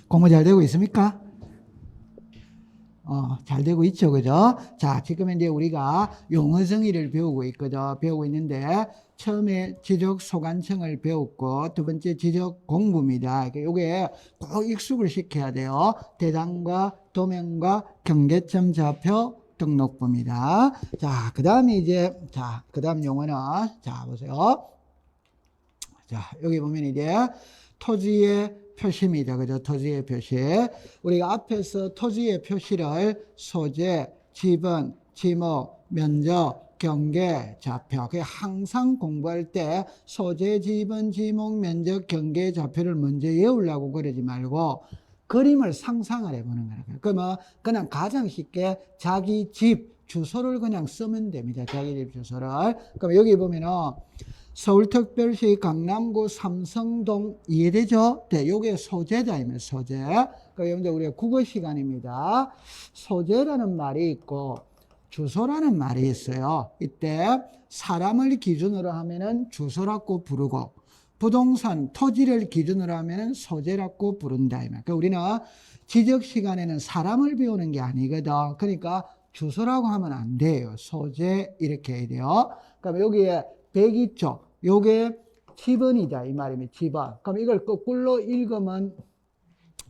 공부 잘 되고 있습니까? 잘 되고 있죠, 그죠? 자, 지금 이제 우리가 용어 정의를 배우고 있거든. 배우고 있는데, 처음에 지적 소관청을 배웠고, 두 번째 지적 공부입니다. 요게 꼭 익숙을 시켜야 돼요. 대상과 도면과 경계점 좌표 등록부입니다. 자, 그 다음에 이제, 자, 그 다음 용어는, 자, 보세요. 자, 여기 보면 이제 토지의 표시입니다. 그죠? 토지의 표시. 우리가 앞에서 토지의 표시를 소재, 지번, 지목, 면적, 경계, 좌표. 그 항상 공부할 때 소재, 지번, 지목, 면적, 경계, 좌표를 먼저 외우려고 그러지 말고 그림을 상상을 해보는 거예요. 그러면 그냥 가장 쉽게 자기 집 주소를 그냥 쓰면 됩니다. 자기 집 주소를. 그럼 여기 보면은 서울특별시 강남구 삼성동 이해되죠? 네, 요게 소재자입니다. 소재. 그러니까 우리가 국어 시간입니다. 소재라는 말이 있고 주소라는 말이 있어요. 이때 사람을 기준으로 하면은 주소라고 부르고 부동산, 토지를 기준으로 하면은 소재라고 부른다. 그러니까 우리는 지적 시간에는 사람을 배우는 게 아니거든. 그러니까 주소라고 하면 안 돼요. 소재 이렇게 해야 돼요. 그럼 여기에 102쪽 요게 지번이다 이 말입니다. 지번. 그럼 이걸 거꾸로 읽으면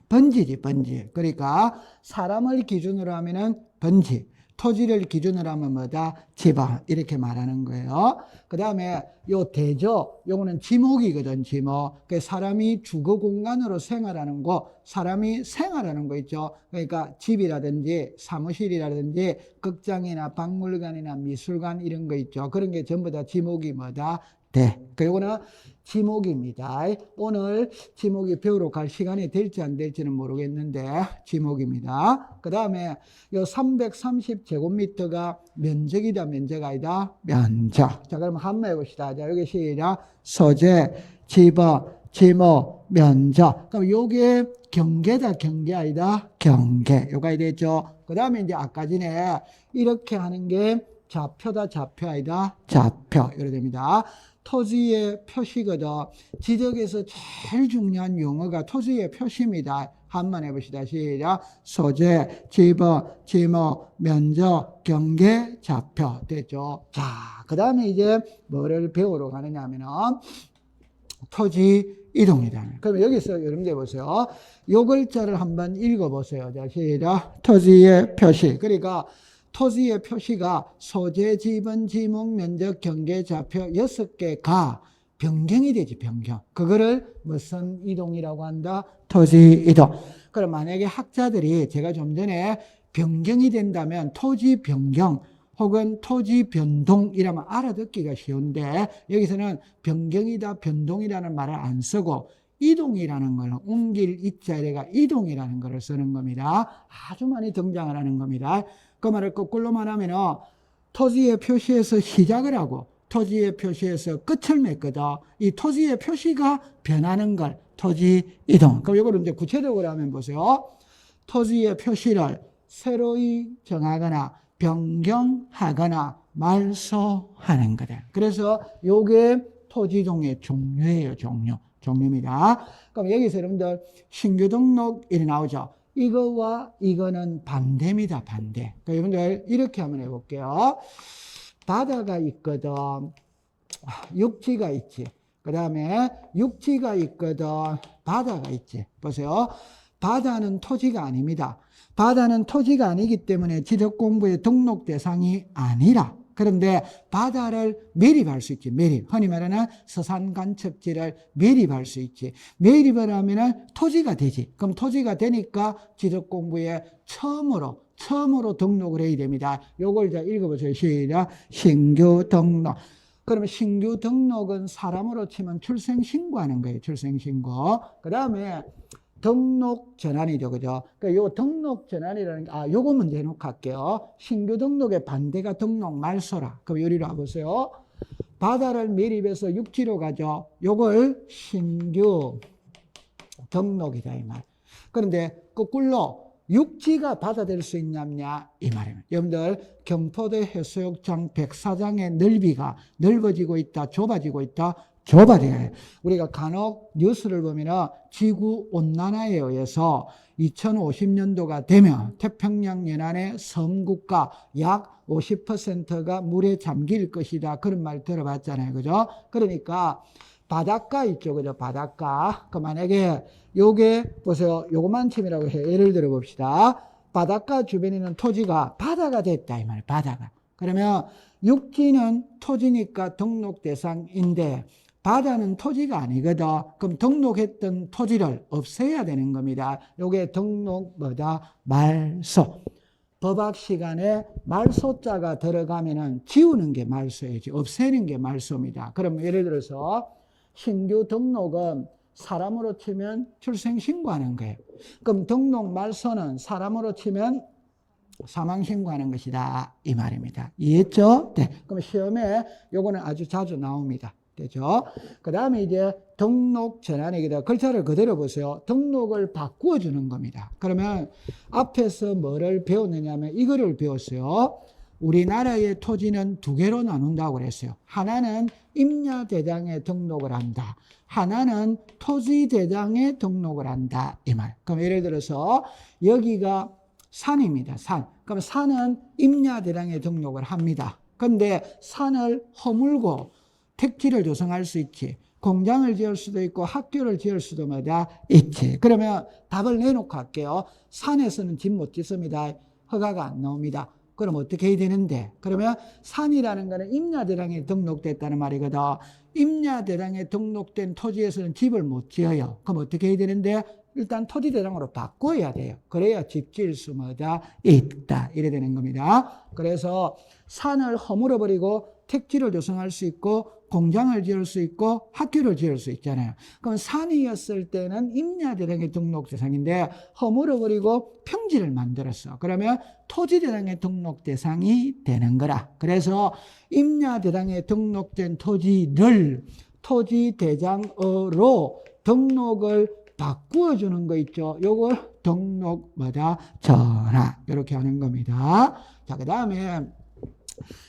번지지, 번지. 그러니까 사람을 기준으로 하면은 번지, 토지를 기준으로 하면 뭐다? 지번. 이렇게 말하는 거예요. 그 다음에 요 대저, 요거는 지목이거든, 지목. 그 사람이 주거 공간으로 생활하는 거, 사람이 생활하는 거 있죠. 그러니까 집이라든지 사무실이라든지 극장이나 박물관이나 미술관 이런 거 있죠. 그런 게 전부 다 지목이 뭐다? 네. 요거는 지목입니다. 오늘 지목이 배우러 갈 시간이 될지 안 될지는 모르겠는데 지목입니다. 그 다음에 요 330제곱미터가 면적이다, 면적 아니다? 면적. 자, 그러면 한번 해봅시다. 자, 여기 시작. 소재, 지번, 지목, 면적. 그럼 요게 경계다, 경계 아니다? 경계. 요가 되죠. 그 다음에 이제 아까 전에 이렇게 하는 게 좌표다, 좌표 아니다? 좌표. 이렇게 됩니다. 토지의 표시거든. 지적에서 제일 중요한 용어가 토지의 표시입니다. 한번 해봅시다. 시작. 소재, 지번, 지목, 면적, 경계, 좌표. 됐죠? 자, 그 다음에 이제 뭐를 배우러 가느냐 하면은 토지 이동이다. 그러면 여기서 여러분들 보세요. 요 글자를 한번 읽어보세요. 자, 시작. 토지의 표시. 그러니까 토지의 표시가 소재, 지번, 지목, 면적, 경계, 좌표 6개가 변경이 되지, 변경. 그거를 무슨 이동이라고 한다? 토지 이동. 그럼 만약에 학자들이 제가 좀 전에 변경이 된다면 토지 변경 혹은 토지 변동이라면 알아듣기가 쉬운데 여기서는 변경이다, 변동이라는 말을 안 쓰고 이동이라는 걸 옮길 이자리가 이동이라는 것을 쓰는 겁니다. 아주 많이 등장을 하는 겁니다. 그 말을 거꾸로 말하면 토지의 표시에서 시작을 하고 토지의 표시에서 끝을 맺거든. 이 토지의 표시가 변하는 걸 토지 이동. 그럼 이걸 이제 구체적으로 하면 보세요. 토지의 표시를 새로이 정하거나 변경하거나 말소하는 거다. 그래서 요게 토지이동의 종류예요. 종류입니다. 그럼 여기서 여러분들 신규 등록이 나오죠. 이거와 이거는 반대입니다. 반대. 그러니까 여러분들 이렇게 한번 해볼게요. 바다가 있거든. 육지가 있지. 그 다음에 육지가 있거든. 바다가 있지. 보세요. 바다는 토지가 아닙니다. 바다는 토지가 아니기 때문에 지적공부의 등록 대상이 아니라 그런데 바다를 매립할 수 있지. 매립. 흔히 말하는 서산간척지를 매립할 수 있지. 매립을 하면 토지가 되지. 그럼 토지가 되니까 지적공부에 처음으로 등록을 해야 됩니다. 요걸 자 읽어보세요. 시작. 신규 등록. 그러면 신규 등록은 사람으로 치면 출생신고하는 거예요. 출생신고. 그 다음에 등록 전환이죠. 그죠? 그러니까 요 등록 전환이라는 게, 요거 문제 해놓고 할게요. 신규 등록의 반대가 등록 말소라. 그럼 요리로 와보세요. 바다를 매립해서 육지로 가죠. 요걸 신규 등록이다, 이 말. 그런데 거꾸로 육지가 바다 될 수 있냐냐 이 말입니다. 여러분들 경포대 해수욕장 104장의 넓이가 넓어지고 있다, 좁아지고 있다, 좁아져야 해요. 우리가 간혹 뉴스를 보면 지구온난화에 의해서 2050년도가 되면 태평양 연안의 섬국가 약 50%가 물에 잠길 것이다. 그런 말 들어봤잖아요. 그죠? 그러니까 바닷가 있죠. 그죠? 바닷가. 그 만약에 요게 보세요. 요것만 침이라고 해요. 예를 들어 봅시다. 바닷가 주변에 있는 토지가 바다가 됐다. 이 말이에요. 바다가. 그러면 육지는 토지니까 등록 대상인데 바다는 토지가 아니거든. 그럼 등록했던 토지를 없애야 되는 겁니다. 요게 등록 뭐다? 말소. 법학 시간에 말소자가 들어가면은 지우는 게 말소이지 없애는 게 말소입니다. 그럼 예를 들어서 신규 등록은 사람으로 치면 출생신고하는 거예요. 그럼 등록 말소는 사람으로 치면 사망신고하는 것이다. 이 말입니다. 이해했죠? 네. 그럼 시험에 요거는 아주 자주 나옵니다. 되죠? 그 다음에 이제 등록 전환이기다. 글자를 그대로 보세요. 등록을 바꾸어 주는 겁니다. 그러면 앞에서 뭐를 배웠느냐 하면 이거를 배웠어요. 우리나라의 토지는 두 개로 나눈다고 그랬어요. 하나는 임야대장에 등록을 한다. 하나는 토지대장에 등록을 한다. 이 말. 그럼 예를 들어서 여기가 산입니다. 산. 그럼 산은 임야대장에 등록을 합니다. 근데 산을 허물고 택지를 조성할 수 있지. 공장을 지을 수도 있고 학교를 지을 수도 뭐다 있지. 그러면 답을 내놓고 할게요. 산에서는 집 못 짓습니다. 허가가 안 나옵니다. 그럼 어떻게 해야 되는데? 그러면 산이라는 거는 임야대장에 등록됐다는 말이거든. 임야대장에 등록된 토지에서는 집을 못 지어요. 그럼 어떻게 해야 되는데? 일단 토지대장으로 바꿔야 돼요. 그래야 집 지을 수 뭐다 있다. 이래 되는 겁니다. 그래서 산을 허물어버리고 택지를 조성할 수 있고 공장을 지을 수 있고 학교를 지을 수 있잖아요. 그럼 산이었을 때는 임야대장의 등록 대상인데 허물어버리고 평지를 만들었어. 그러면 토지대장의 등록 대상이 되는 거라. 그래서 임야대장에 등록된 토지를 토지대장으로 등록을 바꾸어 주는 거 있죠. 요걸 등록마다 전환 이렇게 하는 겁니다. 자, 그 다음에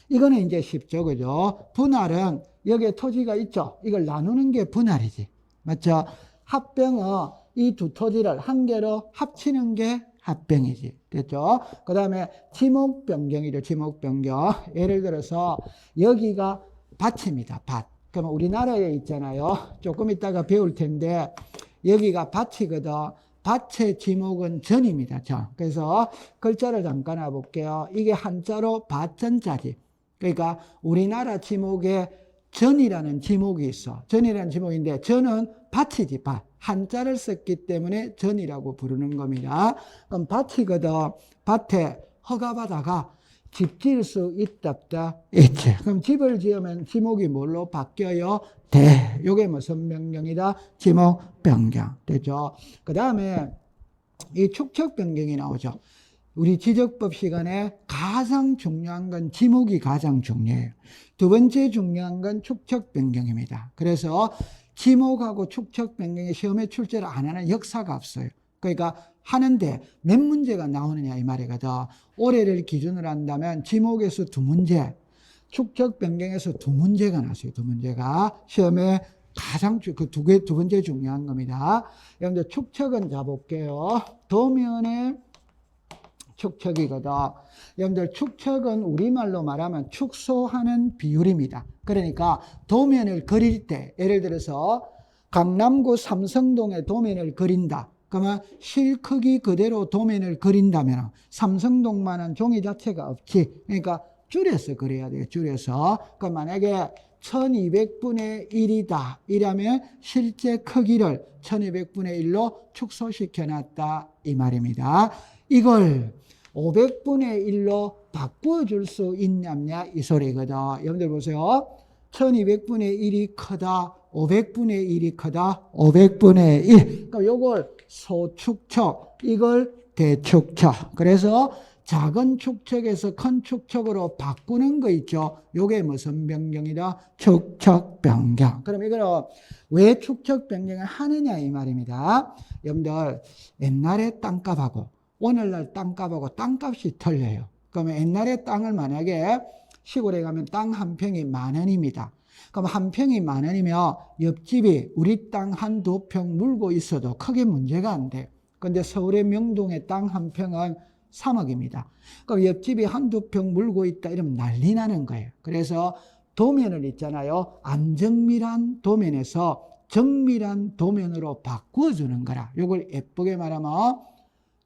이거는 이제 쉽죠. 그죠? 분할은 여기에 토지가 있죠. 이걸 나누는 게 분할이지. 맞죠? 합병은 이 두 토지를 한 개로 합치는 게 합병이지. 됐죠? 그 다음에 지목 변경이죠. 지목 변경. 예를 들어서 여기가 밭입니다. 밭. 그러면 우리나라에 있잖아요. 조금 이따가 배울 텐데 여기가 밭이거든. 밭의 지목은 전입니다. 전. 그래서 글자를 잠깐 해볼게요. 이게 한자로 밭전자지. 그러니까 우리나라 지목에 전이라는 지목이 있어. 전이라는 지목인데 전은 밭이지. 밭. 한자를 썼기 때문에 전이라고 부르는 겁니다. 그럼 밭이거든. 밭에 허가받아가 집 지을 수 있다 없다? 있지. 그럼 집을 지으면 지목이 뭘로 바뀌어요? 대. 요게 무슨 변경이다? 지목 변경. 되죠? 그 다음에 이 축척 변경이 나오죠. 우리 지적법 시간에 가장 중요한 건 지목이 가장 중요해요. 두 번째 중요한 건 축척 변경입니다. 그래서 지목하고 축척 변경이 시험에 출제를 안 하는 역사가 없어요. 그러니까 하는데 몇 문제가 나오느냐 이 말이거든. 올해를 기준으로 한다면 지목에서 2문제, 축척 변경에서 2문제가 나왔어요. 2문제가 시험에 가장 두 번째 중요한 겁니다. 여러분들 축척은 잡볼게요. 도면의 축척이거든. 여러분들 축척은 우리말로 말하면 축소하는 비율입니다. 그러니까 도면을 그릴 때 예를 들어서 강남구 삼성동의 도면을 그린다. 그러면 실 크기 그대로 도면을 그린다면 삼성동만한 종이 자체가 없지. 그러니까 줄여서 그려야 돼요. 줄여서. 그럼 만약에 1200분의 1이다. 이라면 실제 크기를 1200분의 1로 축소시켜 놨다. 이 말입니다. 이걸 500분의 1로 바꿔줄 수 있냐냐 이 소리거든. 여러분들 보세요. 1200분의 1이 크다. 500분의 1이 크다. 500분의 1. 그럼 요걸 소축척, 이걸 대축척. 그래서 작은 축척에서 큰 축척으로 바꾸는 거 있죠. 요게 무슨 변경이다? 축척 변경. 그럼 이거는 왜 축척 변경을 하느냐 이 말입니다. 여러분들 옛날에 땅값하고 오늘날 땅값하고 땅값이 틀려요. 그러면 옛날에 땅을 만약에 시골에 가면 땅 한 평이 10,000원입니다. 그럼 한 평이 10,000원이면 옆집이 우리 땅 한두 평 물고 있어도 크게 문제가 안 돼요. 근데 서울의 명동의 땅 한 평은 3억입니다. 그럼 옆집이 한두 평 물고 있다 이러면 난리 나는 거예요. 그래서 도면을 있잖아요. 안정밀한 도면에서 정밀한 도면으로 바꾸어주는 거라. 이걸 예쁘게 말하면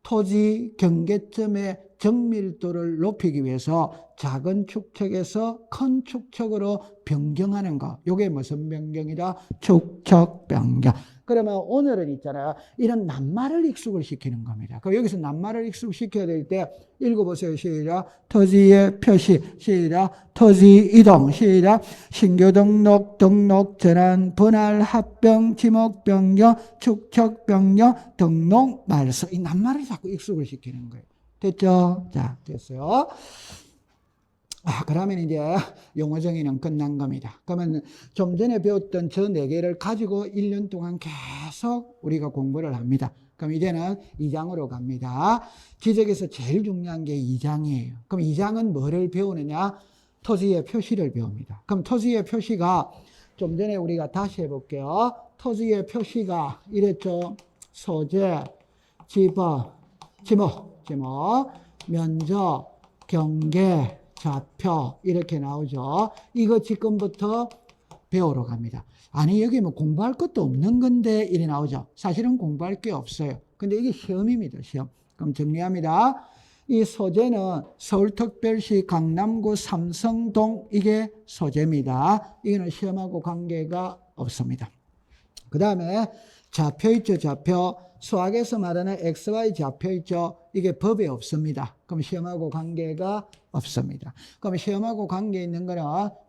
토지 경계점의 정밀도를 높이기 위해서 작은 축척에서 큰 축척으로 변경하는 거. 이게 무슨 변경이다? 축척 변경. 그러면 오늘은 있잖아요. 이런 낱말을 익숙을 시키는 겁니다. 그럼 여기서 낱말을 익숙시켜야 될 때 읽어보세요. 시작. 토지의 표시. 시작. 토지 이동. 시작. 신규 등록, 등록 전환, 분할, 합병, 지목 변경, 축척 변경, 등록 말소. 이 낱말을 자꾸 익숙을 시키는 거예요. 됐죠? 자, 됐어요. 그러면 이제 용어 정의는 끝난 겁니다. 그러면 좀 전에 배웠던 저 4개를 가지고 1년 동안 계속 우리가 공부를 합니다. 그럼 이제는 2장으로 갑니다. 지적에서 제일 중요한 게 2장이에요. 그럼 2장은 뭐를 배우느냐? 토지의 표시를 배웁니다. 그럼 토지의 표시가 좀 전에 우리가 다시 해볼게요. 토지의 표시가 이랬죠. 소재, 지법, 지목, 면적, 경계, 좌표 이렇게 나오죠. 이거 지금부터 배우러 갑니다. 아니 여기 뭐 공부할 것도 없는 건데 이래 나오죠. 사실은 공부할 게 없어요. 근데 이게 시험입니다. 시험. 그럼 정리합니다. 이 소재는 서울특별시 강남구 삼성동 이게 소재입니다. 이거는 시험하고 관계가 없습니다. 그 다음에 좌표 있죠. 좌표. 수학에서 말하는 XY 좌표 있죠. 이게 법에 없습니다. 그럼 시험하고 관계가 없습니다. 그럼 시험하고 관계 있는 거는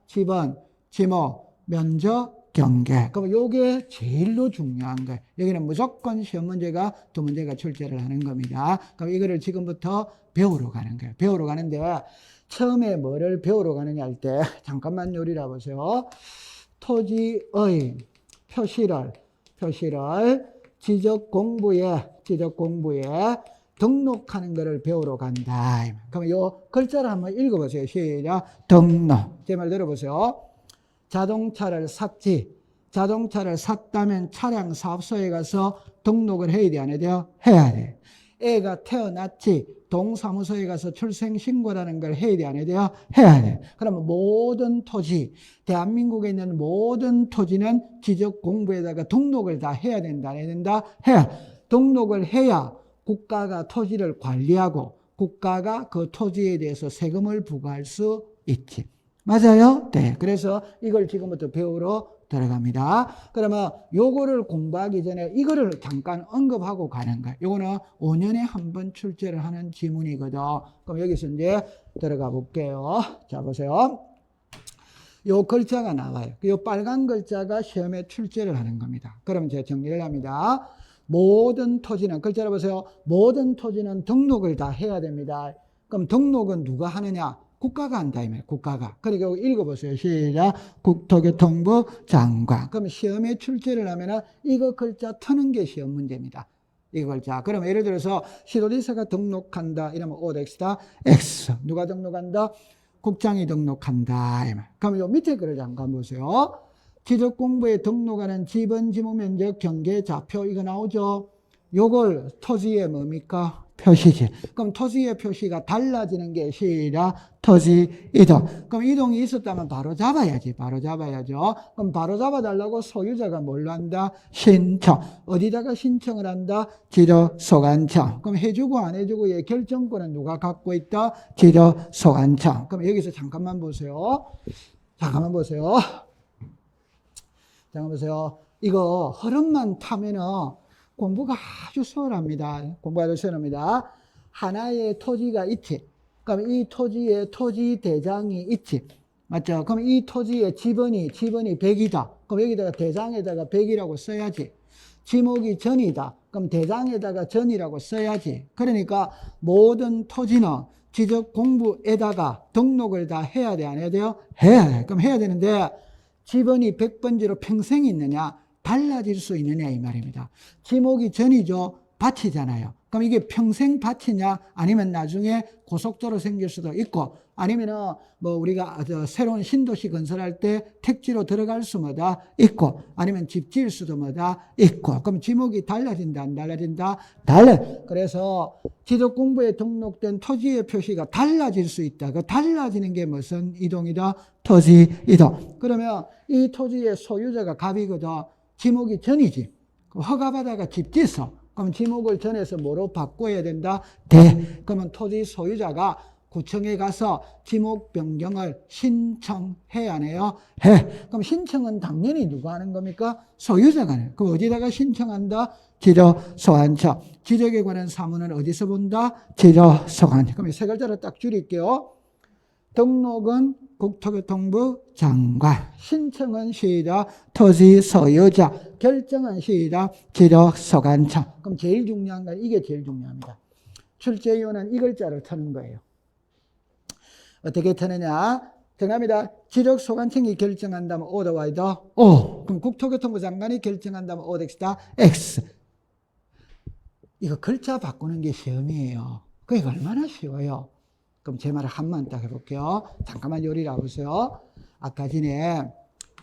지번, 지목, 면적, 경계. 그럼 요게 제일로 중요한 거예요. 여기는 무조건 시험 문제가 2문제가 출제를 하는 겁니다. 그럼 이거를 지금부터 배우러 가는 거예요. 배우러 가는데 처음에 뭐를 배우러 가느냐 할 때 잠깐만 요리라 보세요. 토지의 표시를 지적 공부에 등록하는 것을 배우러 간다. 그러면 요 글자를 한번 읽어보세요. 시작. 등록. 제 말 들어보세요. 자동차를 샀지. 자동차를 샀다면 차량 사업소에 가서 등록을 해야 돼, 안 해야 돼요? 해야 돼. 애가 태어났지. 동사무소에 가서 출생신고라는 걸 해야 돼, 안 해야 돼요? 해야 돼. 그러면 모든 토지, 대한민국에 있는 모든 토지는 지적공부에다가 등록을 다 해야 된다, 안 해야 된다? 해야. 등록을 해야 국가가 토지를 관리하고 국가가 그 토지에 대해서 세금을 부과할 수 있지. 맞아요? 네. 그래서 이걸 지금부터 배우러 들어갑니다. 그러면 요거를 공부하기 전에 이거를 잠깐 언급하고 가는 거예요. 요거는 5년에 한 번 출제를 하는 지문이거든. 그럼 여기서 이제 들어가 볼게요. 자, 보세요. 요 글자가 나와요. 요 빨간 글자가 시험에 출제를 하는 겁니다. 그럼 제가 정리를 합니다. 모든 토지는, 글자를 보세요. 모든 토지는 등록을 다 해야 됩니다. 그럼 등록은 누가 하느냐? 국가가 한다, 이 말이에요. 국가가. 그러니까 읽어보세요. 시작. 국토교통부 장관. 그럼 시험에 출제를 하면은 이거 글자 트는 게 시험 문제입니다. 이거 글자. 그럼 예를 들어서 시도지사가 등록한다. 이러면 OX다. X. 누가 등록한다? 국장이 등록한다. 그럼 요 밑에 글을 잠깐 보세요. 지적공부에 등록하는 지번, 지목, 면적, 경계, 좌표 이거 나오죠. 요걸 토지의 뭡니까? 표시지. 그럼 토지의 표시가 달라지는 게 시작. 토지 이동. 그럼 이동이 있었다면 바로 잡아야지. 바로 잡아야죠. 그럼 바로 잡아달라고 소유자가 뭘로 한다? 신청. 어디다가 신청을 한다? 지도소관청. 그럼 해주고 안 해주고 의 결정권은 누가 갖고 있다? 지도소관청. 그럼 여기서 잠깐만 보세요. 잠깐만 보세요. 잠깐만 보세요. 이거 흐름만 타면은 공부가 아주 수월합니다. 공부가 아주 수월합니다. 하나의 토지가 있지. 그럼 이 토지에 토지 대장이 있지. 맞죠? 그럼 이 토지의 지번이 100이다. 그럼 여기다가 대장에다가 100이라고 써야지. 지목이 전이다. 그럼 대장에다가 전이라고 써야지. 그러니까 모든 토지는 지적 공부에다가 등록을 다 해야 돼, 안 해야 돼요? 해야 돼. 그럼 해야 되는데 지번이 100번지로 평생 있느냐? 달라질 수 있느냐 이 말입니다. 지목이 전이죠. 밭이잖아요. 그럼 이게 평생 밭이냐 아니면 나중에 고속도로 생길 수도 있고 아니면은 뭐 우리가 새로운 신도시 건설할 때 택지로 들어갈 수마다 있고, 아니면 집 지을 수도 마다 있고, 그럼 지목이 달라진다, 안 달라진다? 그래서 지적 공부에 등록된 토지의 표시가 달라질 수 있다. 그 달라지는 게 무슨 이동이다? 토지 이동. 그러면 이 토지의 소유자가 갑이거든. 지목이 전이지. 허가받아가 집 짓어. 그럼 지목을 전해서 뭐로 바꿔야 된다? 그러면 토지 소유자가 구청에 가서 지목 변경을 신청해야 하네요. 그럼 신청은 당연히 누가 하는 겁니까? 소유자가 하는. 그럼 어디다가 신청한다? 지적소관청. 지적에 관한 사무는 어디서 본다? 지적소관청. 그럼 세 글자로 딱 줄일게요. 등록은 국토교통부 장관, 신청은 시다 토지 소유자, 결정은 시다 지적소관청. 그럼 제일 중요한 건 이게 제일 중요합니다. 출제위원은 이 글자를 터는 거예요. 어떻게 터느냐? 정합니다. 지적소관청이 결정한다면 O다 Y다? O. 그럼 국토교통부 장관이 결정한다면 O다 X. 이거 글자 바꾸는 게 시험이에요. 그게 얼마나 쉬워요. 그럼 제 말을 한번 딱 해볼게요. 잠깐만 요리라 보세요. 아까 전에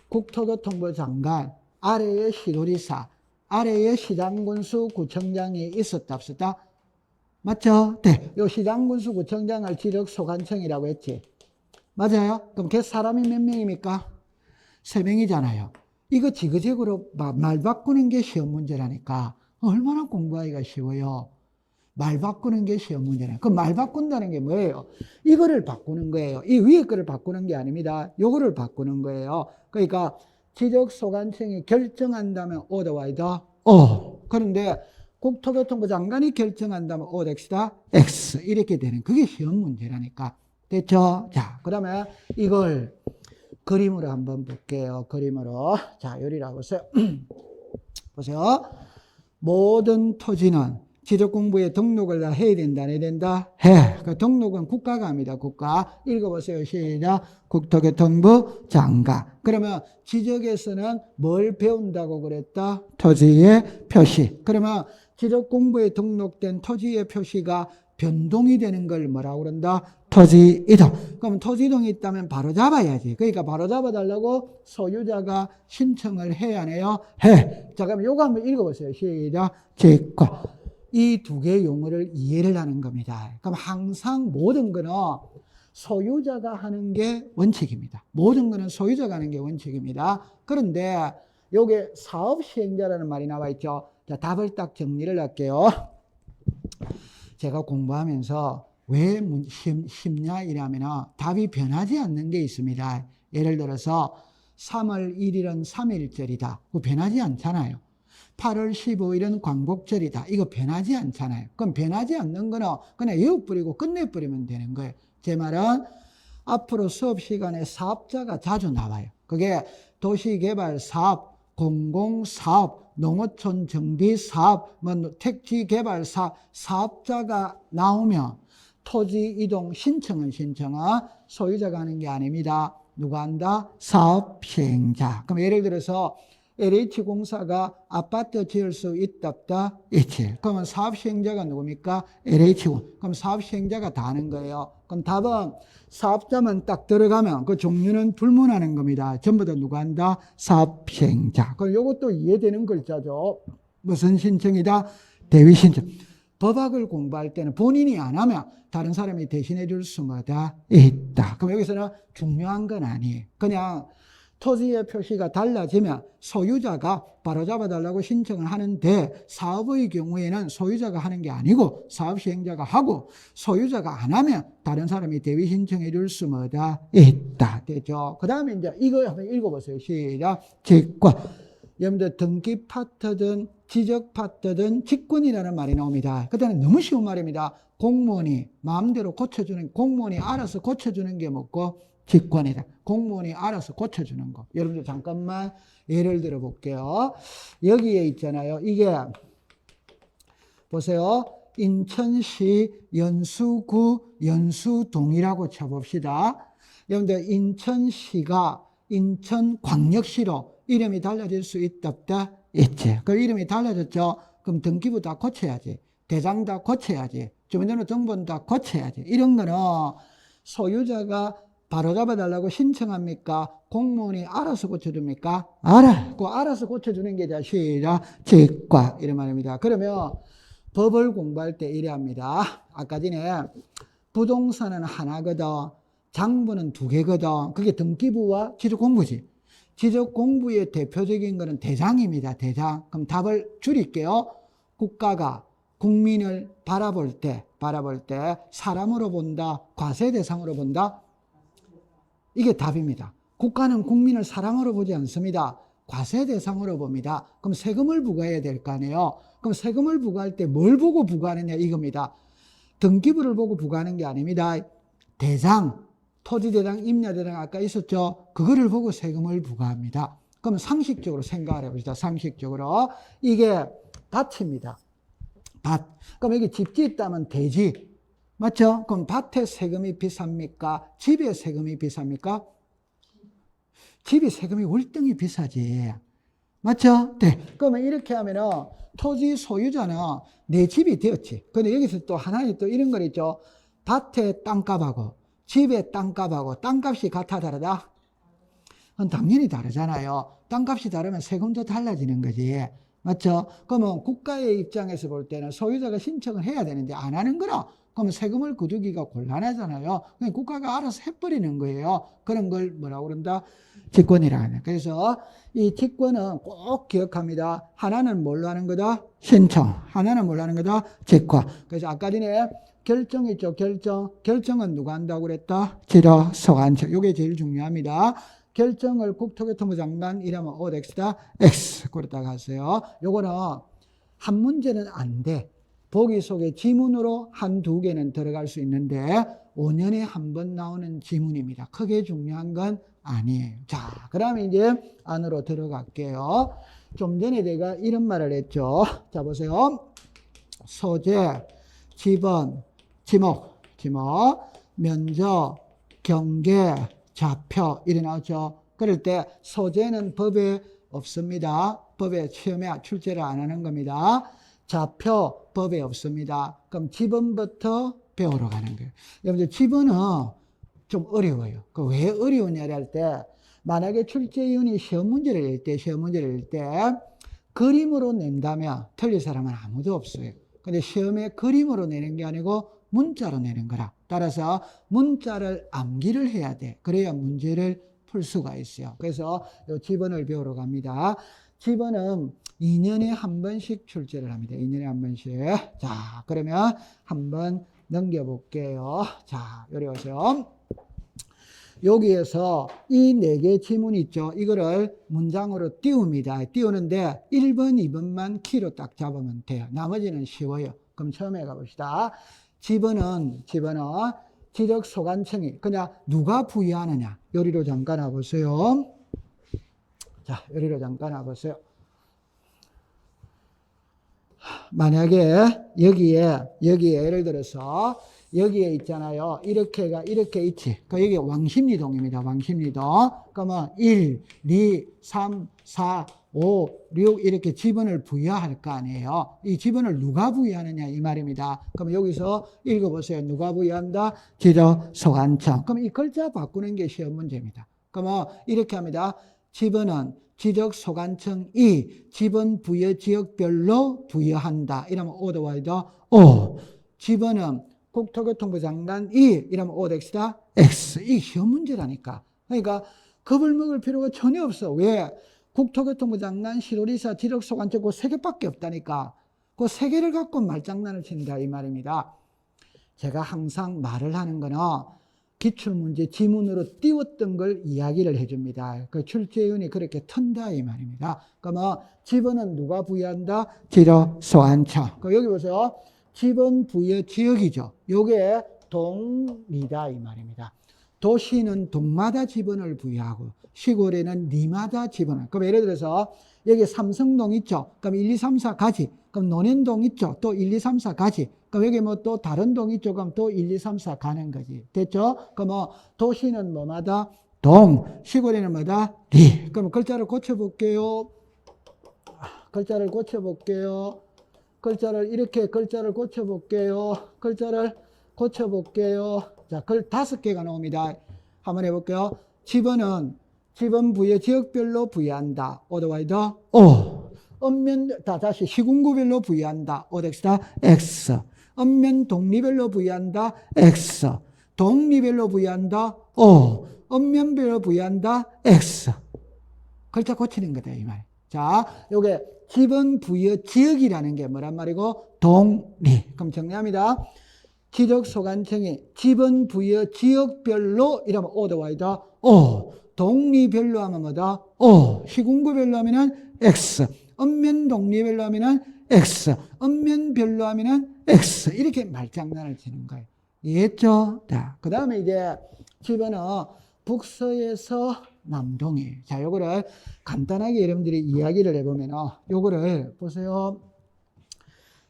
국토교통부 장관, 아래에 시도지사, 아래에 시장군수 구청장이 있었다 없었다? 맞죠? 네. 요 시장군수 구청장을 지적소관청이라고 했지. 맞아요? 그럼 걔 사람이 몇 명입니까? 3명이잖아요. 이거 지그재그로 말 바꾸는 게 시험 문제라니까. 얼마나 공부하기가 쉬워요. 말 바꾸는 게 시험 문제네. 그럼 말 바꾼다는 게 뭐예요? 이거를 바꾸는 거예요. 이 위에 거를 바꾸는 게 아닙니다. 요거를 바꾸는 거예요. 그러니까 지적소관청이 결정한다면 O다 Y다? O. 그런데 국토교통부 장관이 결정한다면 O다 X다? X. 이렇게 되는 그게 시험 문제라니까. 됐죠? 자, 그 다음에 이걸 그림으로 한번 볼게요. 그림으로. 자, 요리라 보세요. 보세요. 모든 토지는 지적공부에 등록을 다 해야 된다, 안 해야 된다? 해. 그 등록은 국가가 합니다, 국가. 읽어보세요. 시작. 국토교통부 장관. 그러면 지적에서는 뭘 배운다고 그랬다? 토지의 표시. 그러면 지적공부에 등록된 토지의 표시가 변동이 되는 걸 뭐라고 그런다? 토지 이동. 그럼 토지 이동이 있다면 바로 잡아야지. 그러니까 바로 잡아달라고 소유자가 신청을 해야 하네요. 해. 자, 그럼 요거 한번 읽어보세요. 시작. 직권. 이 두 개의 용어를 이해를 하는 겁니다. 그럼 항상 모든 거는 소유자가 하는 게 원칙입니다. 모든 거는 소유자가 하는 게 원칙입니다. 그런데 요게 사업시행자라는 말이 나와 있죠. 자, 답을 딱 정리를 할게요. 제가 공부하면서 왜 쉽냐 이러면 답이 변하지 않는 게 있습니다. 예를 들어서 3월 1일은 3.1절이다. 그거 변하지 않잖아요. 8월 15일은 광복절이다. 이거 변하지 않잖아요. 그럼 변하지 않는 거는 그냥 외워버리고 끝내버리면 되는 거예요. 제 말은 앞으로 수업 시간에 사업자가 자주 나와요. 그게 도시개발사업, 공공사업, 농어촌 정비사업, 택지개발사업, 사업자가 나오면 토지 이동 신청은 소유자가 하는 게 아닙니다. 누가 한다? 사업 시행자. 그럼 예를 들어서 LH공사가 아파트 지을 수 있다 없다? 있지. 그러면 사업 시행자가 누굽니까? LH공. 그럼 사업 시행자가 다 하는 거예요. 그럼 답은 사업자만 딱 들어가면 그 종류는 불문하는 겁니다. 전부 다 누가 한다? 사업 시행자. 그럼 이것도 이해되는 글자죠. 무슨 신청이다? 대위 신청. 법학을 공부할 때는 본인이 안 하면 다른 사람이 대신해 줄 수마다 있다. 그럼 여기서는 중요한 건 아니에요. 그냥 토지의 표시가 달라지면 소유자가 바로잡아 달라고 신청을 하는데 사업의 경우에는 소유자가 하는 게 아니고 사업시행자가 하고 소유자가 안 하면 다른 사람이 대위 신청해 줄 수마다 있다. 됐죠? 그 다음에 이제 이거 한번 읽어보세요. 시작. 직권. 여러분들 등기 파트든 지적 파트든 직권이라는 말이 나옵니다. 그때는 너무 쉬운 말입니다. 공무원이 마음대로 고쳐주는, 공무원이 알아서 고쳐주는 게 뭐고? 직권이다. 공무원이 알아서 고쳐주는 거. 여러분들 잠깐만 예를 들어 볼게요. 여기에 있잖아요. 이게 보세요. 인천시 연수구 연수동이라고 쳐봅시다. 여러분들 인천시가 인천광역시로 이름이 달라질 수 있다 없다? 있지. 그 이름이 달라졌죠. 그럼 등기부 다 고쳐야지. 대장 다 고쳐야지. 주민등록 정보는 다 고쳐야지. 이런 거는 소유자가 바로잡아 달라고 신청합니까? 공무원이 알아서 고쳐줍니까? 알아서 고쳐주는 게 시작 직과 이런 말입니다. 그러면 법을 공부할 때 이래 합니다. 아까 전에 부동산은 하나거든, 장부는 두 개거든. 그게 등기부와 지적공부지. 지적공부의 대표적인 것은 대장입니다. 대장. 그럼 답을 줄일게요. 국가가 국민을 바라볼 때 사람으로 본다, 과세대상으로 본다? 이게 답입니다. 국가는 국민을 사람으로 보지 않습니다. 과세대상으로 봅니다. 그럼 세금을 부과해야 될 거 아니에요. 그럼 세금을 부과할 때 뭘 보고 부과하느냐 이겁니다. 등기부를 보고 부과하는 게 아닙니다. 대장, 토지대장, 임야대장 아까 있었죠? 그거를 보고 세금을 부과합니다. 그럼 상식적으로 생각을 해봅시다. 상식적으로. 이게 밭입니다. 밭. 그럼 여기 집 짓다면 대지. 맞죠? 그럼 밭에 세금이 비쌉니까? 집에 세금이 비쌉니까? 집이 세금이 월등히 비싸지. 맞죠? 네. 그러면 이렇게 하면은 토지 소유자는 내 집이 되었지. 근데 여기서 또 하나의 또 이런 거 있죠. 밭의 땅값하고 집의 땅값하고 땅값이 같아 다르다? 그건 당연히 다르잖아요. 땅값이 다르면 세금도 달라지는 거지. 맞죠? 그러면 국가의 입장에서 볼 때는 소유자가 신청을 해야 되는데 안 하는 거라. 그러면 세금을 거두기가 곤란하잖아요. 그냥 국가가 알아서 해버리는 거예요. 그런 걸 뭐라고 그런다? 직권이라 하는. 그래서 이 직권은 꼭 기억합니다. 하나는 뭘로 하는 거다? 신청. 하나는 뭘로 하는 거다? 직권. 그래서 아까 전에 결정 있죠? 결정은 누가 한다고 그랬다? 지적소관청. 이게 제일 중요합니다. 결정을 국토교통부 장관이라면 OX다? X. 그렇다고 하세요. 요거는 한 문제는 안 돼. 보기 속에 지문으로 한두 개는 들어갈 수 있는데 5년에 한 번 나오는 지문입니다. 크게 중요한 건 아니에요. 자, 그러면 이제 안으로 들어갈게요. 좀 전에 내가 이런 말을 했죠. 자, 보세요. 소재, 지번, 지목, 면적, 경계, 좌표 이래 나오죠. 그럴 때 소재는 법에 없습니다. 법에 처음에 출제를 안 하는 겁니다. 좌표 법에 없습니다. 그럼 지번부터 배우러 가는 거예요. 여러분들 지번은 좀 어려워요. 그 왜 어려우냐를 할 때 만약에 출제위원이 시험 문제를 낼 때 그림으로 낸다면 틀릴 사람은 아무도 없어요. 근데 시험에 그림으로 내는 게 아니고 문자로 내는 거라. 따라서 문자를 암기를 해야 돼. 그래야 문제를 풀 수가 있어요. 그래서 이 지번을 배우러 갑니다. 지번은 2년에 한 번씩 출제를 합니다. 2년에 한 번씩. 자, 그러면 한번 넘겨볼게요. 자, 여기 오세요. 여기에서 이 4개 지문 있죠. 이거를 문장으로 띄웁니다. 띄우는데 1번, 2번만 키로 딱 잡으면 돼요. 나머지는 쉬워요. 그럼 처음에 가봅시다. 지번은 지적소관청이 그냥 누가 부여하느냐. 여기로 잠깐 와보세요. 자, 여기로 잠깐 와보세요. 만약에 여기에 예를 들어서 여기에 있잖아요. 이렇게 있지. 여기 왕십리동입니다. 왕십리동. 그러면 1, 2, 3, 4, 5, 6 이렇게 지번을 부여할 거 아니에요. 이 지번을 누가 부여하느냐 이 말입니다. 그럼 여기서 읽어보세요. 누가 부여한다? 지적소관청. 그럼 이 글자 바꾸는 게 시험 문제입니다. 그러면 이렇게 합니다. 지번은 지적소관청이 지번 부여 지역별로 부여한다. 이러면 오더와이더 오. 지번은 국토교통부 장관이 이러면 OX다 X. 이 시험 문제라니까. 그러니까 겁을 먹을 필요가 전혀 없어. 왜? 국토교통부 장관, 시도지사, 지적소관청 그 3개밖에 없다니까. 그 3개를 갖고 말장난을 친다 이 말입니다. 제가 항상 말을 하는 거는 기출문제 지문으로 띄웠던 걸 이야기를 해줍니다. 그 출제위원이 그렇게 턴다 이 말입니다. 그러면 지번은 누가 부여한다? 지적소관청. 여기 보세요. 지번 부여 지역이죠. 요게 동리다 이 말입니다. 도시는 동마다 지번을 부여하고 시골에는 리마다 지번을. 그럼 예를 들어서 여기 삼성동 있죠. 그럼 1, 2, 3, 4 가지. 그럼 논현동 있죠. 또 1, 2, 3, 4 가지. 그럼 여기 뭐 또 다른 동 있죠. 그럼 또 1, 2, 3, 4 가는 거지. 됐죠? 그럼 뭐 도시는 뭐마다 동, 시골에는 뭐다 리. 그럼 글자를 고쳐볼게요. 글자를 고쳐볼게요. 글자를 고쳐볼게요. 자, 그걸 5개가 나옵니다. 한번 해볼게요. 집어는 집은 부여 지역별로 부여한다. 오더와이더 O. 음면 다시 시군구별로 부여한다. 오덱스다 X. 음면 독리별로 부여한다. X. 독리별로 부여한다. O. 음면별로 부여한다. X. 글자 고치는 거다 이 말. 자, 요게 집은 부여 지역이라는 게 뭐란 말이고 독리. 그럼 정리합니다. 지적 소관청이 집은 부여 지역별로 이러면 오더와이더 O. 독리별로 하면 뭐다? O. 시군구별로 하면은 X. 음면 독리별로 하면은 X. 음면별로 하면은 X. 이렇게 말장난을 치는 거예요. 이해했죠? 자, 그 다음에 이제 집어는 북서에서 남동이. 자, 요거를 간단하게 여러분들이 이야기를 해보면, 요거를 보세요.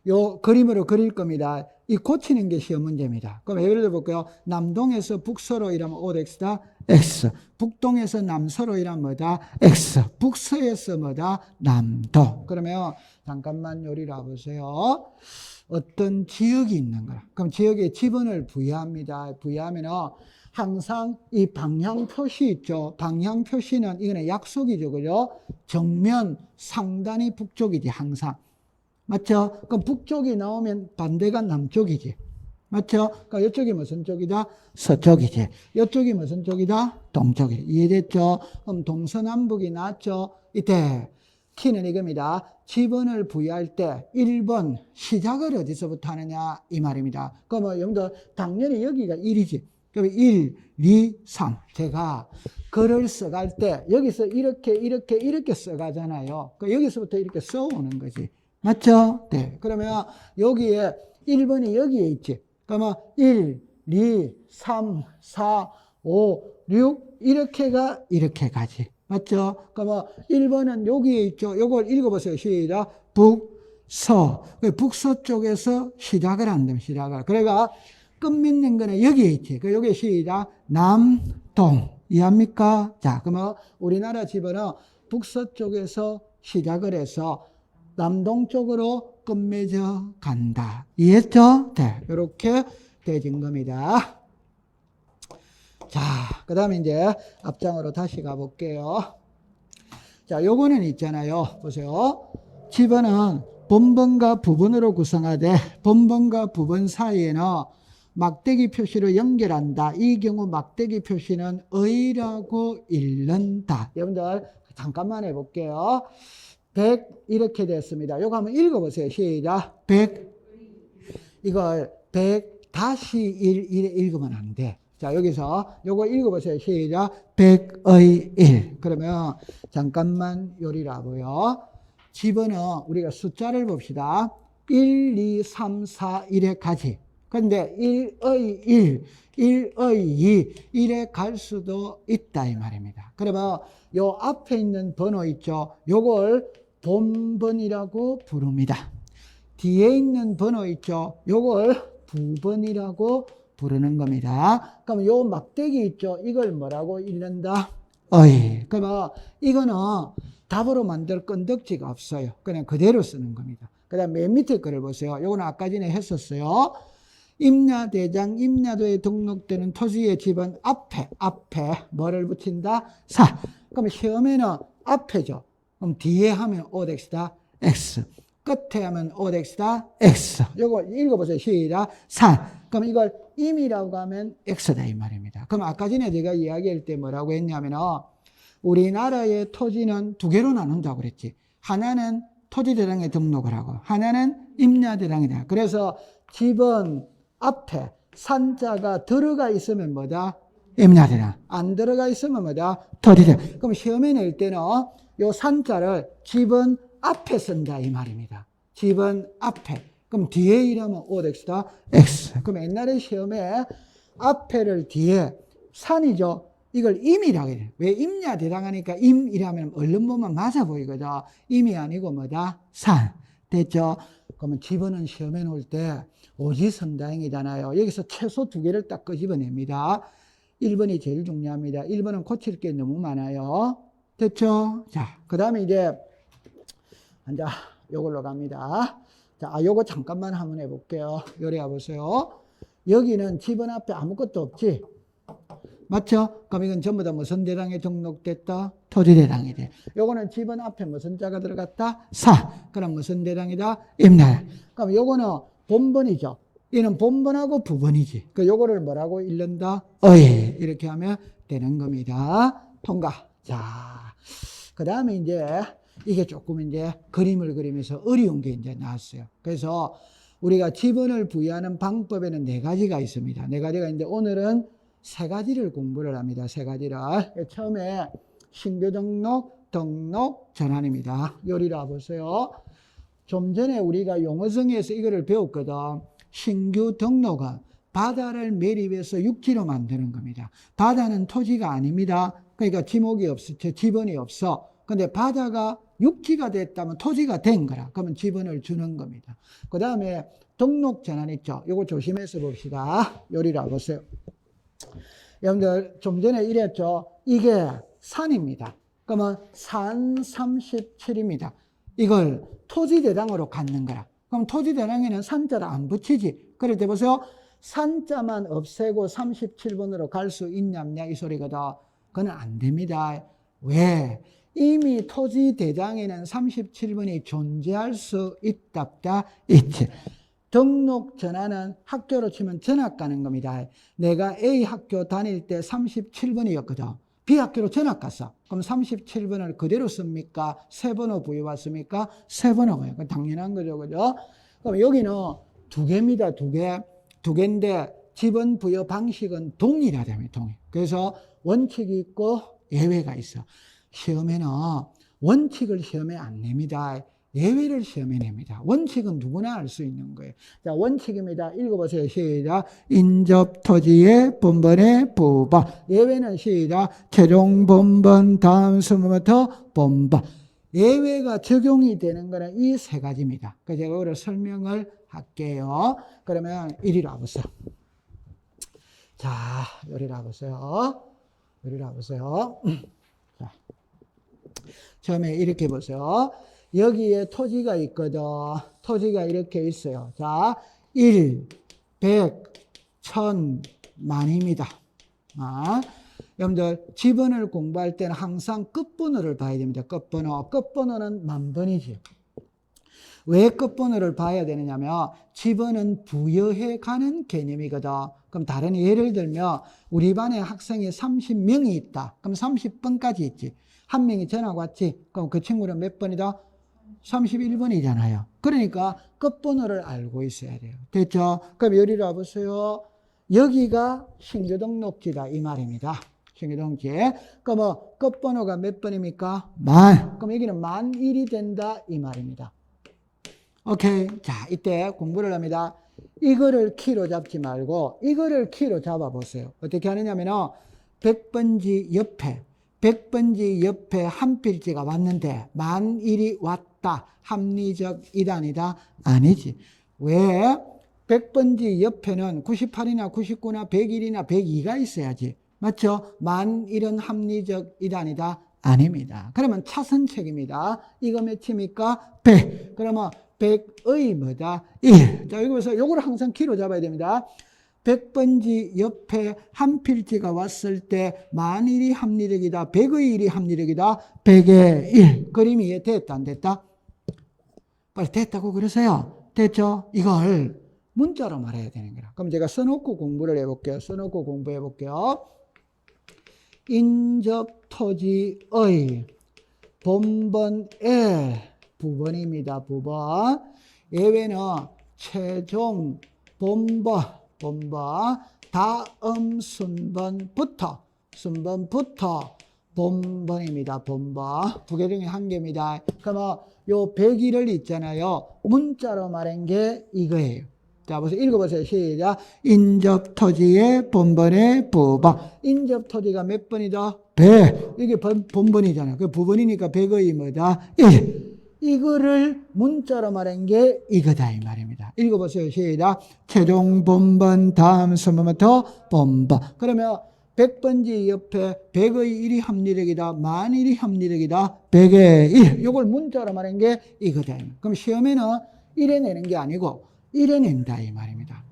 요 그림으로 그릴 겁니다. 이 고치는 게 시험 문제입니다. 그럼 예를 들어 볼게요. 남동에서 북서로 이러면 OX다 X. 북동에서 남서로 이러면 뭐다? X. 북서에서 뭐다? 남도. 그러면 잠깐만 요리라 보세요. 어떤 지역이 있는 거야. 그럼 지역에 지번을 부여합니다. 부여하면은 항상 이 방향 표시 있죠. 방향 표시는 이거는 약속이죠. 그죠? 정면 상단이 북쪽이지, 항상. 맞죠? 그럼 북쪽이 나오면 반대가 남쪽이지. 맞죠? 그러니까 이쪽이 무슨 쪽이다? 서쪽이지. 이쪽이 무슨 쪽이다? 동쪽이지. 이해됐죠? 그럼 동서남북이 나왔죠? 이때 키는 이겁니다. 지번을 부여할 때 1번 시작을 어디서부터 하느냐 이 말입니다. 그러면 여러분들 당연히 여기가 1이지. 그러면 1, 2, 3. 제가 글을 써갈 때 여기서 이렇게 써가잖아요. 그러니까 여기서부터 이렇게 써오는 거지. 맞죠? 네. 그러면 여기에 1번이 여기에 있지. 그러면 1, 2, 3, 4, 5, 6 이렇게가 이렇게 가지. 맞죠? 그러면 1번은 여기에 있죠. 요걸 읽어보세요. 시작. 북서. 북서쪽에서 시작을 한다면 시작을. 그러니까 끝맺는 거는 여기에 있지. 여기 시작. 남동. 이해합니까? 자, 그러면 우리나라 집은 북서쪽에서 시작을 해서 남동쪽으로 끝맺어 간다. 이해했죠? 네. 이렇게 되진 겁니다. 자, 그 다음에 이제 앞장으로 다시 가볼게요. 자, 요거는 있잖아요. 보세요. 집어는 본번과 부번으로 구성하되 본번과 부번 사이에는 막대기 표시로 연결한다. 이 경우 막대기 표시는 의라고 읽는다. 여러분들 잠깐만 해볼게요. 100 이렇게 됐습니다. 요거 한번 읽어보세요. 시작. 100 이걸 100 다시 1 이래 읽으면 안 돼. 자, 여기서 요거 읽어보세요. 시작. 100의 1. 그러면 잠깐만 요리라고요. 집어는 우리가 숫자를 봅시다. 1, 2, 3, 4, 1에 가지. 근데 1의 1, 1의 2, 1에 갈 수도 있다 이 말입니다. 그러면 요 앞에 있는 번호 있죠. 요걸 본번이라고 부릅니다. 뒤에 있는 번호 있죠. 요걸 부번이라고 부르는 겁니다. 그럼 요 막대기 있죠. 이걸 뭐라고 읽는다? 어이. 그러면 이거는 답으로 만들 건덕지가 없어요. 그냥 그대로 쓰는 겁니다. 그 다음 맨 밑에 거를 보세요. 요거는 아까 전에 했었어요. 임야대장, 임야도에 등록되는 토지의 집은 앞에 뭐를 붙인다? 사. 그럼 시험에는 앞에죠. 그럼 뒤에 하면 오덱스다 X. 끝에 하면 오덱스다 X. 요거 읽어보세요. 시작. 사. 그럼 이걸 임이라고 하면 X다 이 말입니다. 그럼 아까 전에 제가 이야기할 때 뭐라고 했냐면 우리나라의 토지는 두 개로 나눈다고 그랬지. 하나는 토지대장에 등록을 하고 하나는 임야대장이다. 그래서 집은 앞에 산자가 들어가 있으면 뭐다? 임야대장. 안 들어가 있으면 뭐다? 토지대장. 그럼 시험에 낼 때는 요 산자를 집은 앞에 쓴다 이 말입니다. 집은 앞에. 그럼 뒤에 이러면 오덱스다 X. 그럼 옛날에 시험에 앞에를 뒤에 산이죠. 이걸 임이라고 해요. 왜 임야대장 하니까 임이라면 얼른 보면 맞아 보이거든. 임이 아니고 뭐다? 산. 됐죠? 그러면 집어는 시험에 놓을 때 오지선다행이잖아요. 여기서 최소 2개를 딱 끄집어냅니다. 1번이 제일 중요합니다. 1번은 고칠 게 너무 많아요. 됐죠? 자, 그 다음에 이제 요걸로 갑니다. 자, 요거 잠깐만 한번 해볼게요. 요리 와보세요. 여기는 집은 앞에 아무것도 없지. 맞죠? 그럼 이건 전부 다 무슨 대당에 등록됐다? 토지대당이 돼. 요거는 집은 앞에 무슨 자가 들어갔다? 사. 그럼 무슨 대당이다? 임대. 그럼 요거는 본번이죠. 얘는 본번하고 부번이지. 그 요거를 뭐라고 읽는다? 어예. 이렇게 하면 되는 겁니다. 통과. 자, 그 다음에 이제 이게 조금 이제 그림을 그리면서 어려운 게 이제 나왔어요. 그래서 우리가 지번을 부여하는 방법에는 4가지가 있습니다. 4가지가 있는데 오늘은 3가지를 공부를 합니다. 3가지를. 처음에 신규 등록, 등록, 전환입니다. 요리라 보세요. 좀 전에 우리가 용어성에서 이거를 배웠거든. 신규 등록은 바다를 매립해서 육지로 만드는 겁니다. 바다는 토지가 아닙니다. 그러니까 지목이 없어, 지번이 없어. 근데 바다가 육지가 됐다면 토지가 된 거라. 그러면 지번을 주는 겁니다. 그 다음에 등록 전환 있죠. 이거 조심해서 봅시다. 요리라 보세요. 여러분들 좀 전에 이랬죠. 이게 산입니다. 그러면 산 37입니다. 이걸 토지대당으로 갖는 거라. 그럼 토지대당에는 산자를 안 붙이지. 그럴 때 보세요. 산자만 없애고 37번으로 갈 수 있냐 없냐 이 소리거든. 그건 안 됩니다. 왜? 이미 토지대장에는 37번이 존재할 수 있다 없다 있지. 등록 전환은 학교로 치면 전학 가는 겁니다. 내가 A 학교 다닐 때 37번이었거든. B 학교로 전학 갔어. 그럼 37번을 그대로 씁니까? 새 번호 부여받습니까? 새 번호고요. 당연한 거죠. 그죠? 그럼 여기는 2개입니다. 2개. 2개인데 지번 부여 방식은 동일하다며, 동일. 그래서 원칙이 있고 예외가 있어. 시험에는 원칙을 시험에 안 냅니다. 예외를 시험에 냅니다. 원칙은 누구나 알 수 있는 거예요. 자, 원칙입니다. 읽어보세요. 시작. 인접 토지의 본번의 부번. 예외는 시작. 최종 본번 다음 수부터 본번. 예외가 적용이 되는 거는 이 3가지입니다. 그래서 제가 이거를 설명을 할게요. 그러면 이리로 와보세요. 자, 이리로 와보세요. 이리로 와보세요. 자, 처음에 이렇게 보세요. 여기에 토지가 있거든. 토지가 이렇게 있어요. 자, 1, 100, 1000, 만입니다. 여러분들 지번을 공부할 때는 항상 끝번호를 봐야 됩니다. 끝번호. 끝번호는 만번이지. 왜 끝번호를 봐야 되느냐면 지번은 부여해 가는 개념이거든. 그럼 다른 예를 들면 우리 반에 학생이 30명이 있다. 그럼 30번까지 있지. 한 명이 전학 왔지. 그럼 그 친구는 몇 번이다? 31번이잖아요. 그러니까 끝번호를 알고 있어야 돼요. 됐죠? 그럼 여기로 와보세요. 여기가 신규 등록지다 이 말입니다. 신규 등록지. 그럼 끝번호가 몇 번입니까? 만. 그럼 여기는 만 1이 된다 이 말입니다. 오케이. 자, 이때 공부를 합니다. 이거를 키로 잡지 말고 이거를 키로 잡아보세요. 어떻게 하느냐면은 100번지 옆에 100번지 옆에 한 필지가 왔는데 만 1이 왔다. 합리적 이단이다? 아니지. 왜? 100번지 옆에는 98이나 99나 101이나 102가 있어야지. 맞죠? 만 1은 합리적 이단이다? 아닙니다. 그러면 차선책입니다. 이거 몇입니까? 100. 그러면 100의 뭐다? 1. 자, 여기서 요거를 항상 키로 잡아야 됩니다. 100번지 옆에 한 필지가 왔을 때 만일이 합리적이다. 100의 1이 합리적이다. 100의 1. 그림이 이해됐다 안 됐다? 빨리 됐다고 그러세요. 됐죠? 이걸 문자로 말해야 되는 거라. 그럼 제가 써놓고 공부를 해볼게요. 써놓고 공부해 볼게요. 인접 토지의 본번의 부번입니다. 부번. 예외는 최종 본번 다음 순번부터 본번입니다. 본번. 2개 중에 1개입니다. 그러면 요 101을 있잖아요. 문자로 말한 게 이거예요. 자, 보세요. 읽어보세요. 시작. 인접 토지의 본번의 부번. 인접 토지가 몇 번이다? 100. 이게 본번이잖아요. 그 부번이니까 100의 뭐다? 1. 이거를 문자로 말한 게 이거다 이 말입니다. 읽어보세요. 시작. 최종 본번 다음 수부터 본번. 그러면 100번지 옆에 100의 1이 합리적이다. 만 1이 합리적이다. 100의 1. 이걸 문자로 말한 게 이거다. 그럼 시험에는 1에 내는 게 아니고 1에 낸다 이 말입니다.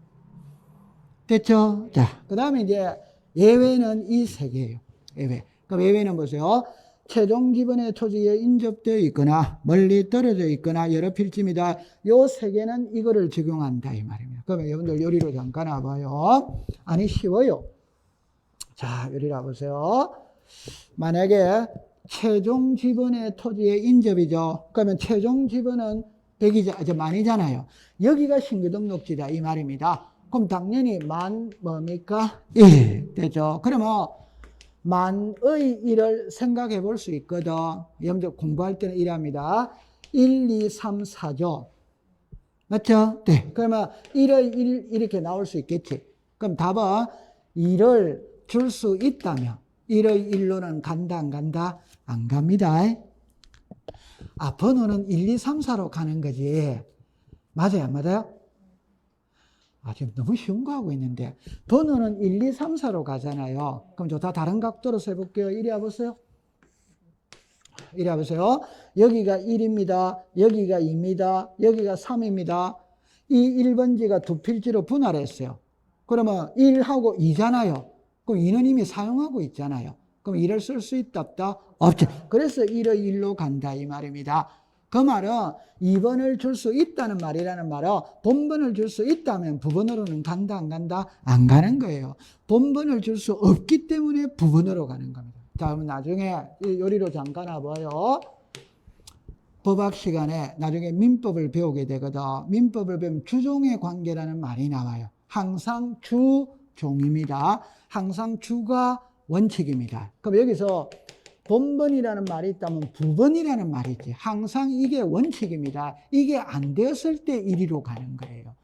됐죠? 자, 그 다음에 이제 예외는 이 세 개예요. 예외. 그럼 예외는 보세요. 최종 지번의 토지에 인접되어 있거나 멀리 떨어져 있거나 여러 필지입니다. 요 세 개는 이거를 적용한다 이 말입니다. 그러면 여러분들 요리로 잠깐 와봐요. 아니 쉬워요. 자, 요리 와보세요. 만약에 최종 지번의 토지에 인접이죠. 그러면 최종 지번은 100이죠. 이제 만이잖아요. 여기가 신규 등록지다 이 말입니다. 그럼 당연히 만 뭡니까? 1 되죠. 그러면 만의 1을 생각해 볼 수 있거든. 여러분들 공부할 때는 이랍니다. 1, 2, 3, 4죠. 맞죠? 네. 그러면 1의 1 이렇게 나올 수 있겠지. 그럼 답은 1을 줄 수 있다면 1의 1로는 간다 안 간다? 안 갑니다. 아, 번호는 1, 2, 3, 4로 가는 거지. 맞아요? 안 맞아요? 아, 지금 너무 쉬운 거 하고 있는데. 번호는 1, 2, 3, 4로 가잖아요. 그럼 저 다 다른 각도로 세볼게요. 이리 와보세요. 이리 와보세요. 여기가 1입니다. 여기가 2입니다. 여기가 3입니다. 이 1번지가 두 필지로 분할했어요. 그러면 1하고 2잖아요. 그럼 2는 이미 사용하고 있잖아요. 그럼 1을 쓸 수 있다 없다? 없죠. 그래서 1의 1로 간다 이 말입니다. 그 말은 2번을 줄 수 있다는 말이라는 말은 본번을 줄 수 있다면 부번으로는 간다 안 간다? 안 가는 거예요. 본번을 줄 수 없기 때문에 부번으로 가는 겁니다. 자, 그럼 나중에 요리로 잠깐 와봐요. 법학 시간에 나중에 민법을 배우게 되거든. 민법을 배우면 주종의 관계라는 말이 나와요. 항상 주종입니다. 항상 주가 원칙입니다. 그럼 여기서 본번이라는 말이 있다면 부번이라는 말이 있지. 항상 이게 원칙입니다. 이게 안 되었을 때 이리로 가는 거예요.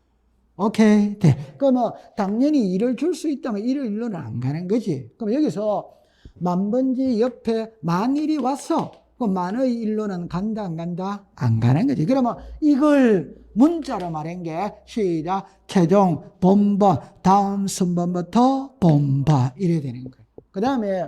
오케이. 네. 그러면 당연히 1을 줄 수 있다면 1을 1로는 안 가는 거지. 그럼 여기서 만번지 옆에 만일이 왔어. 그럼 만의 1로는 간다 안 간다? 안 가는 거지. 그러면 이걸 문자로 말한 게 시작. 최종 본번 다음 순번부터 본번 이래 되는 거예요. 그 다음에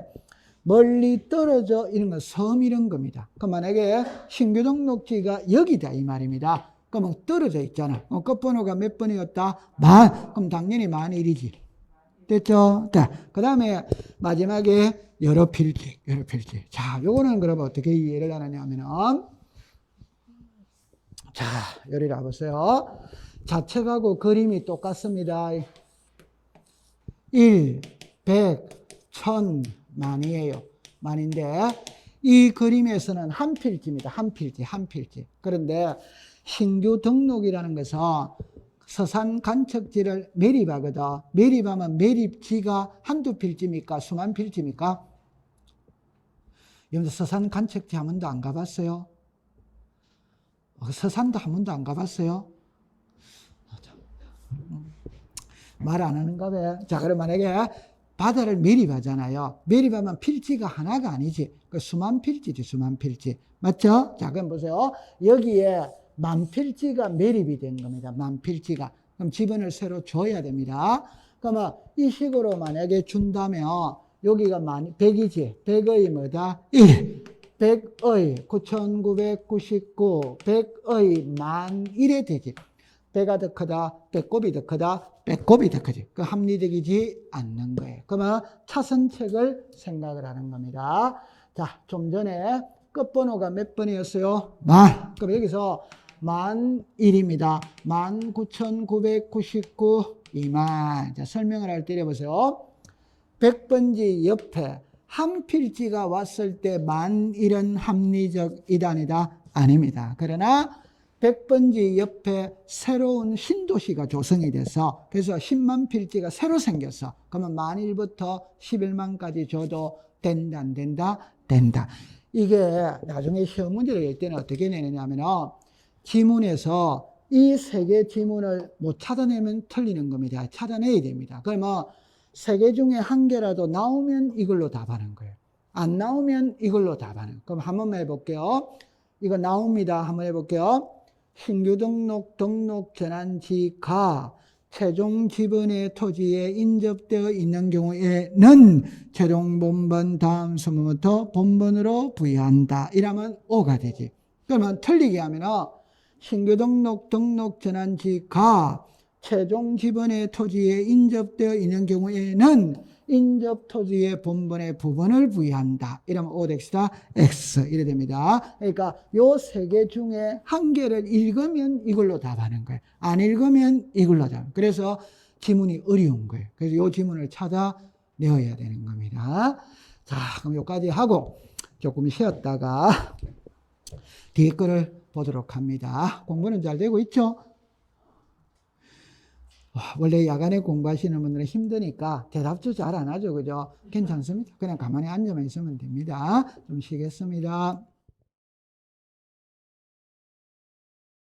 멀리 떨어져 이런 건 섬 이런 겁니다. 그럼 만약에 신규 등록지가 여기다 이 말입니다. 그러면 떨어져 있잖아. 끝번호가 몇 번이었다? 만. 그럼 당연히 만 1이지. 됐죠? 자, 그 다음에 마지막에 여러 필지, 여러 필지. 자, 요거는 그러면 어떻게 이해를 하느냐면은, 자, 여기 봐보세요. 좌측하고 그림이 똑같습니다. 1, 100, 1000, 만이에요. 만인데, 이 그림에서는 한 필지입니다. 한 필지, 한 필지. 그런데 신규 등록이라는 것은 서산 간척지를 매립하거든. 매립하면 매립지가 한두 필지입니까? 수만 필지입니까? 여러분들 서산 간척지 한 번도 안 가봤어요? 서산도 한 번도 안 가봤어요? 말 안 하는가 봐. 자, 그럼 만약에 바다를 매립하잖아요. 매립하면 필지가 하나가 아니지. 그 수만 필지지, 수만 필지. 맞죠? 자, 그럼 보세요. 여기에 만 필지가 매립이 된 겁니다. 만 필지가. 그럼 지번을 새로 줘야 됩니다. 그러면 이 식으로 만약에 준다면 여기가 100이지. 100의 뭐다? 1. 100의 9999, 100의 1001에 되지. 100가 더 크다, 배꼽이 더 크다, 배꼽이 더 크지. 그 합리적이지 않는 거예요. 그러면 차선책을 생각을 하는 겁니다. 자, 좀 전에 끝번호가 몇 번이었어요? 만. 그럼 여기서 1001입니다. 19999, 2만. 자, 설명을 할 때 이래보세요. 100번지 옆에 한 필지가 왔을 때 1001은 합리적 이단이다? 아닙니다. 그러나 100번지 옆에 새로운 신도시가 조성이 돼서 그래서 10만 필지가 새로 생겼어. 그러면 10,000부터 11만까지 줘도 된다 안 된다? 된다. 이게 나중에 시험 문제를 낼 때는 어떻게 내느냐 하면 지문에서 이 세 개 지문을 못 찾아내면 틀리는 겁니다. 찾아내야 됩니다. 그러면 세 개 중에 한 개라도 나오면 이걸로 답하는 거예요. 안 나오면 이걸로 답하는 거예요. 그럼 한번 해볼게요. 이거 나옵니다. 한번 해볼게요. 신규 등록 전환지가 최종 지번의 토지에 인접되어 있는 경우에는 최종 본번 다음 순번부터 본번으로 부여한다. 이러면 O가 되지. 그러면 틀리게 하면 신규 등록 전환지가 최종 지번의 토지에 인접되어 있는 경우에는 인접 토지의 본번의 부분을 부여한다. 이러면 O 덱시다 X 이래 됩니다. 그러니까 요 세 개 중에 한 개를 읽으면 이걸로 답하는 거예요. 안 읽으면 이걸로 답. 그래서 지문이 어려운 거예요. 그래서 요 지문을 찾아내어야 되는 겁니다. 자, 그럼 요까지 하고 조금 쉬었다가 뒤에 거를 보도록 합니다. 공부는 잘 되고 있죠? 원래 야간에 공부하시는 분들은 힘드니까 대답도 잘 안 하죠. 그죠? 괜찮습니다. 그냥 가만히 앉아만 있으면 됩니다. 좀 쉬겠습니다.